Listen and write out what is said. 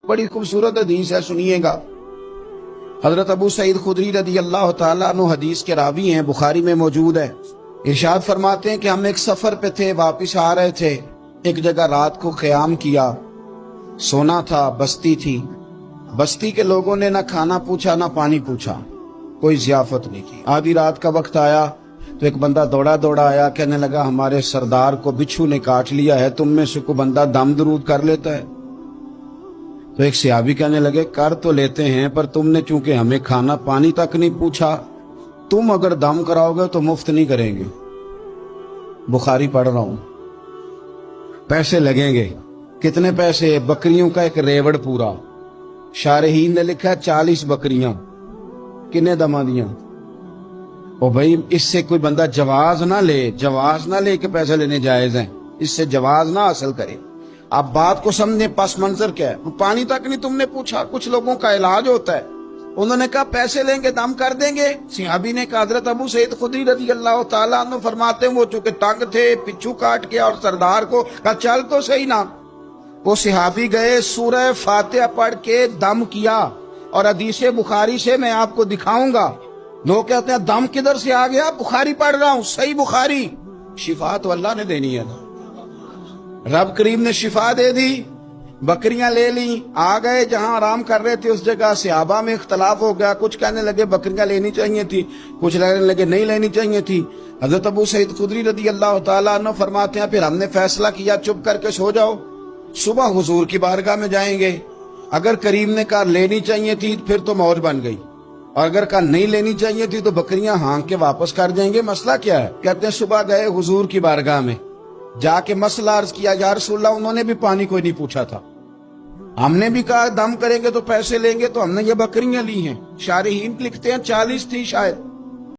بڑی خوبصورت حدیث ہے، سنیے گا۔ حضرت ابو سعید خدری رضی اللہ تعالیٰ عنہ حدیث کے راوی ہیں، بخاری میں موجود ہے۔ ارشاد فرماتے ہیں کہ ہم ایک سفر پہ تھے، واپس آ رہے تھے، ایک جگہ رات کو قیام کیا، سونا تھا، بستی تھی۔ بستی کے لوگوں نے نہ کھانا پوچھا نہ پانی پوچھا، کوئی ضیافت نہیں کی۔ آدھی رات کا وقت آیا تو ایک بندہ دوڑا دوڑا آیا، کہنے لگا ہمارے سردار کو بچھو نے کاٹ لیا ہے، تم میں سے کوئی بندہ دم درود کر لیتا ہے؟ تو ایک صحابی کہنے لگے کر تو لیتے ہیں، پر تم نے چونکہ ہمیں کھانا پانی تک نہیں پوچھا، تم اگر دم کراؤ گے تو مفت نہیں کریں گے۔ بخاری پڑھ رہا ہوں، پیسے لگیں گے۔ کتنے پیسے؟ بکریوں کا ایک ریوڑ پورا۔ شارحین نے لکھا 40 بکریاں۔ کنے دما دیاں؟ او بھائی اس سے کوئی بندہ جواز نہ لے کہ پیسے لینے جائز ہیں، اس سے جواز نہ حاصل کرے۔ آپ بات کو سمجھیں، پس منظر کیا ہے؟ پانی تک نہیں تم نے پوچھا۔ کچھ لوگوں کا علاج ہوتا ہے، انہوں نے کہا پیسے لیں گے دم کر دیں گے۔ صحابی نے کہا، حضرت ابو سعید خدری رضی اللہ تعالیٰ عنہ فرماتے ہیں وہ چونکہ تنگ تھے، پچھو کاٹ کے، اور سردار کو کہا چل تو صحیح نا۔ وہ صحابی گئے، سورہ فاتحہ پڑھ کے دم کیا، اور حدیث بخاری سے میں آپ کو دکھاؤں گا۔ لوگ کہتے ہیں دم کدھر سے آ گیا؟ بخاری پڑھ رہا ہوں، صحیح بخاری۔ شفا تو اللہ نے دینی ہے نا، رب کریم نے شفا دے دی۔ بکریاں لے لیں، آ گئے جہاں آرام کر رہے تھے اس جگہ۔ صحابہ میں اختلاف ہو گیا، کچھ کہنے لگے بکریاں لینی چاہیے تھی، کچھ کہنے لگے نہیں لینی چاہیے تھی۔ حضرت ابو سعید خدری رضی اللہ تعالیٰ عنہ فرماتے ہیں پھر ہم نے فیصلہ کیا چپ کر کے سو جاؤ، صبح حضور کی بارگاہ میں جائیں گے۔ اگر کریم نے کہا لینی چاہیے تھی پھر تو موج بن گئی، اور اگر کہا نہیں لینی چاہیے تھی تو بکریاں ہانک کے واپس کر جائیں گے۔ مسئلہ کیا ہے؟ کہتے ہیں صبح گئے حضور کی بارگاہ میں، جا کے مسئلہ عرض کیا، یا رسول اللہ انہوں نے بھی پانی کوئی نہیں پوچھا تھا، ہم نے بھی کہا دم کریں گے تو پیسے لیں گے، تو ہم نے یہ بکریاں لی ہیں۔ شارحین لکھتے ہیں 40 تھی شاید۔